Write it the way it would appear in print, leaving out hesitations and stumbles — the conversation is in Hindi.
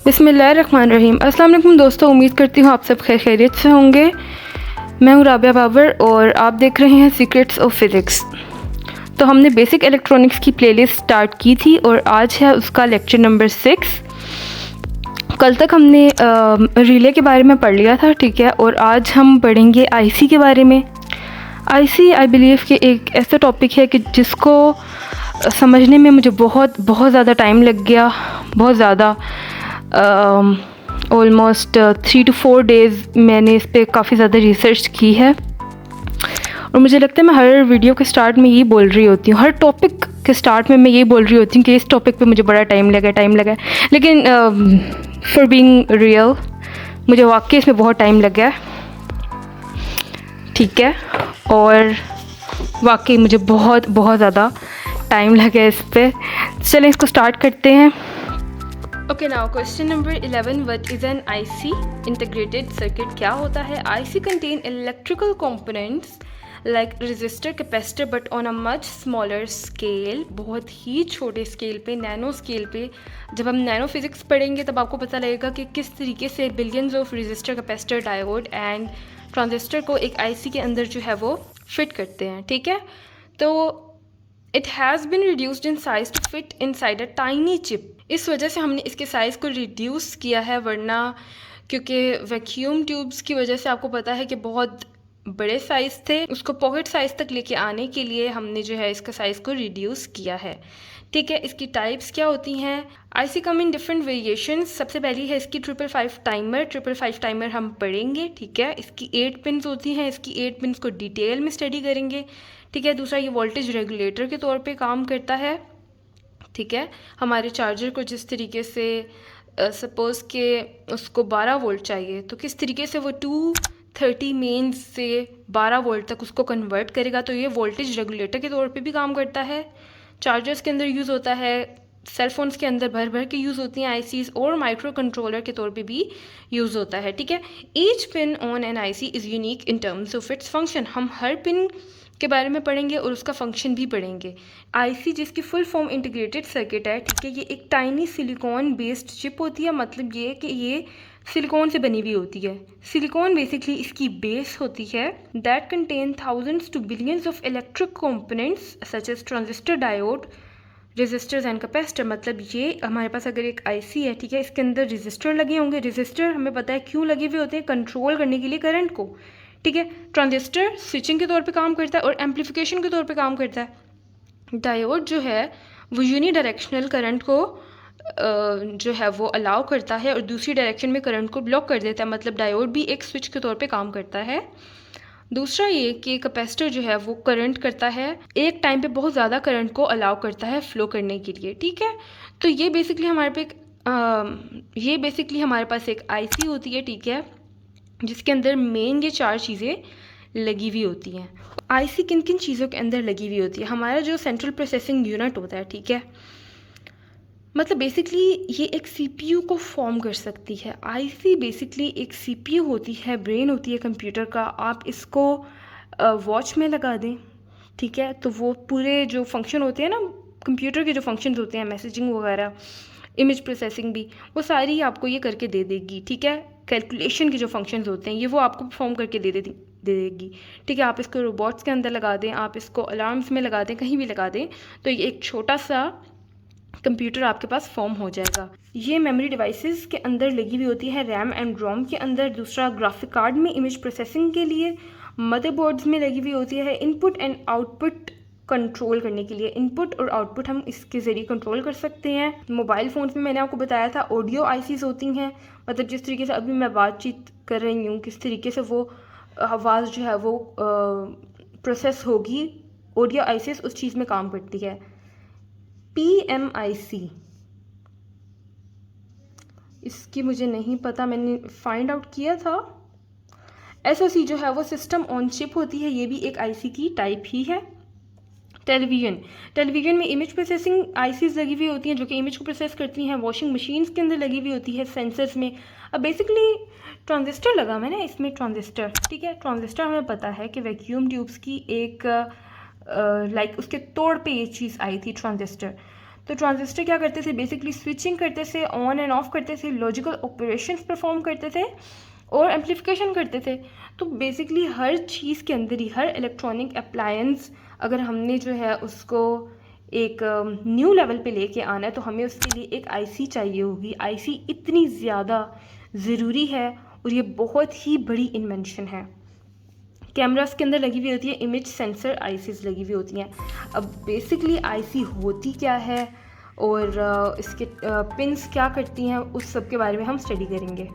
बिस्मिल्लाहिर्रहमानिर्रहीम। अस्सलाम वालेकुम दोस्तों, उम्मीद करती हूँ आप सब खैरियत से होंगे। मैं हूँ राबिया बाबर और आप देख रहे हैं सीक्रेट्स ऑफ फिज़िक्स। तो हमने बेसिक इलेक्ट्रॉनिक्स की प्लेलिस्ट स्टार्ट की थी और आज है उसका लेक्चर नंबर 6। कल तक हमने रिले के बारे में पढ़ लिया था, ठीक है, और आज हम पढ़ेंगे आईसी के बारे में। आईसी आई बिलीव कि एक ऐसा टॉपिक है कि जिसको समझने में मुझे बहुत ज़्यादा टाइम लग गया, बहुत ज़्यादा। ऑलमोस्ट 3 to 4 डेज़ मैंने इस पर काफ़ी ज़्यादा रिसर्च की है और मुझे लगता है मैं हर वीडियो के स्टार्ट में यही बोल रही होती हूँ, हर टॉपिक के स्टार्ट में मैं यही बोल रही होती हूँ कि इस टॉपिक पे मुझे बड़ा टाइम लगा। लेकिन फॉर बीइंग रियल मुझे वाकई इसमें बहुत टाइम लगा है, ठीक है, और वाकई मुझे बहुत ज़्यादा टाइम लगा है इस पर। चलें इसको स्टार्ट करते हैं। Okay, now question number 11, what is an IC? Integrated circuit क्या होता है? IC contain electrical components like resistor, capacitor, but on a much smaller scale, बहुत ही छोटे स्केल पे, नैनो स्केल पे। जब हम नैनो फिजिक्स पढ़ेंगे तब आपको पता लगेगा कि किस तरीके से billions of resistor, capacitor, diode and transistor को एक आईसी के अंदर जो है वो फिट करते हैं, ठीक है। तो it has been reduced in size to fit inside a tiny chip. इस वजह से हमने इसके साइज़ को रिड्यूस किया है, वरना क्योंकि वैक्यूम ट्यूब्स की वजह से आपको पता है कि बहुत बड़े साइज़ थे, उसको पॉकेट साइज़ तक लेके आने के लिए हमने जो है इसका साइज़ को रिड्यूस किया है, ठीक है। इसकी टाइप्स क्या होती हैं? IC come in different variations. सबसे पहली है इसकी 555 टाइमर। 555 टाइमर हम पढ़ेंगे, ठीक है। इसकी 8 पिन्स होती हैं, इसकी 8 पिन्स को डिटेल में स्टडी करेंगे, ठीक है। दूसरा, ये वोल्टेज रेगुलेटर के तौर पे काम करता है, ठीक है। हमारे चार्जर को जिस तरीके से सपोज़ के उसको 12 वोल्ट चाहिए, तो किस तरीके से वो 230 मेन से 12 वोल्ट तक उसको कन्वर्ट करेगा, तो ये वोल्टेज रेगुलेटर के तौर पे भी काम करता है। चार्जर्स के अंदर यूज़ होता है, सेल फोन्स के अंदर भर के यूज़ होती हैं आईसीज़, और माइक्रो कंट्रोलर के तौर पे भी यूज़ होता है, ठीक है। Each pin on an IC is unique in terms of its function. हम हर पिन के बारे में पढ़ेंगे और उसका फंक्शन भी पढ़ेंगे। आईसी जिसकी फुल फॉर्म इंटीग्रेटेड सर्किट है, ठीक है, ये एक टाइनी सिलिकॉन बेस्ड चिप होती है। मतलब ये कि ये सिलिकॉन से बनी हुई होती है। सिलिकॉन बेसिकली इसकी बेस होती है, that contain thousands to billions of electric components such as transistor, diode, resistors and capacitor. मतलब ये हमारे पास अगर एक आईसी है, ठीक है, इसके अंदर रेजिस्टर लगे होंगे। रेजिस्टर हमें पता है क्यों लगे हुए होते हैं, कंट्रोल करने के लिए करंट को, ठीक है। ट्रांजिस्टर स्विचिंग के तौर पे काम करता है और एम्पलीफिकेशन के तौर पे काम करता है। डायोड जो है वो यूनी डायरेक्शनल करंट को जो है वो अलाउ करता है और दूसरी डायरेक्शन में करंट को ब्लॉक कर देता है। मतलब डायोड भी एक स्विच के तौर पे काम करता है। दूसरा ये कि कैपेसिटर जो है वो करंट करता है, एक टाइम पे बहुत ज़्यादा करंट को अलाउ करता है फ्लो करने के लिए, ठीक है। तो ये बेसिकली हमारे पास एक आईसी होती है, ठीक है, जिसके अंदर मेन ये 4 चीज़ें लगी हुई होती हैं। आईसी किन किन चीज़ों के अंदर लगी हुई होती है? हमारा जो सेंट्रल प्रोसेसिंग यूनिट होता है, ठीक है, मतलब बेसिकली ये एक सीपीयू को फॉर्म कर सकती है। आईसी बेसिकली एक सीपीयू होती है, ब्रेन होती है कंप्यूटर का। आप इसको वॉच में लगा दें, ठीक है, तो वो पूरे जो फंक्शन होते हैं ना कंप्यूटर के, जो फंक्शंस होते हैं, मैसेजिंग वगैरह, इमेज प्रोसेसिंग भी, वो सारी आपको ये करके दे देगी, ठीक है। कैलकुलेशन के जो फंक्शंस होते हैं ये वो आपको परफॉर्म करके दे देगी, ठीक है। आप इसको रोबोट्स के अंदर लगा दें, आप इसको अलार्म्स में लगा दें, कहीं भी लगा दें, तो ये एक छोटा सा कंप्यूटर आपके पास फॉर्म हो जाएगा। ये मेमोरी डिवाइसेस के अंदर लगी हुई होती है, रैम एंड रोम के अंदर। दूसरा, ग्राफिक कार्ड में इमेज प्रोसेसिंग के लिए। मदरबोर्ड्स में लगी हुई होती है इनपुट एंड आउटपुट कंट्रोल करने के लिए। इनपुट और आउटपुट हम इसके ज़रिए कंट्रोल कर सकते हैं। मोबाइल फ़ोन्स में मैंने आपको बताया था ऑडियो आईसीज़ होती हैं, मतलब जिस तरीके से अभी मैं बातचीत कर रही हूँ, किस तरीके से वो आवाज़ जो है वो प्रोसेस होगी, ऑडियो आईसीज़ उस चीज़ में काम करती है। PMIC, इसकी मुझे नहीं पता, मैंने फाइंड आउट किया था। SOC जो है वो सिस्टम ऑन चिप होती है, ये भी एक आईसी की टाइप ही है। टेलीविज़न में इमेज प्रोसेसिंग आईसीज लगी हुई होती हैं जो कि इमेज को प्रोसेस करती हैं। वॉशिंग मशीन्स के अंदर लगी हुई होती है, सेंसर्स में। अब बेसिकली ट्रांजिस्टर लगा मैंने इसमें, ट्रांजिस्टर, ठीक है। ट्रांजिस्टर हमें पता है कि वैक्यूम ट्यूब्स की एक लाइक उसके तौर पे ये चीज़ आई थी, ट्रांजिस्टर। तो ट्रांजिस्टर क्या करते थे, बेसिकली स्विचिंग करते थे, ऑन एंड ऑफ करते थे, लॉजिकल ऑपरेशंस परफॉर्म करते थे और एम्पलीफिकेशन करते थे। तो बेसिकली हर चीज़ के अंदर ही, हर इलेक्ट्रॉनिक अप्लायंस अगर हमने जो है उसको एक न्यू लेवल पे लेके आना है तो हमें उसके लिए एक आईसी चाहिए होगी। आईसी इतनी ज़्यादा ज़रूरी है और ये बहुत ही बड़ी इन्वेंशन है। कैमरास के अंदर लगी हुई होती है इमेज सेंसर आईसीज लगी हुई होती हैं। अब बेसिकली आईसी होती क्या है और इसके पिंस क्या करती हैं, उस सब के बारे में हम स्टडी करेंगे।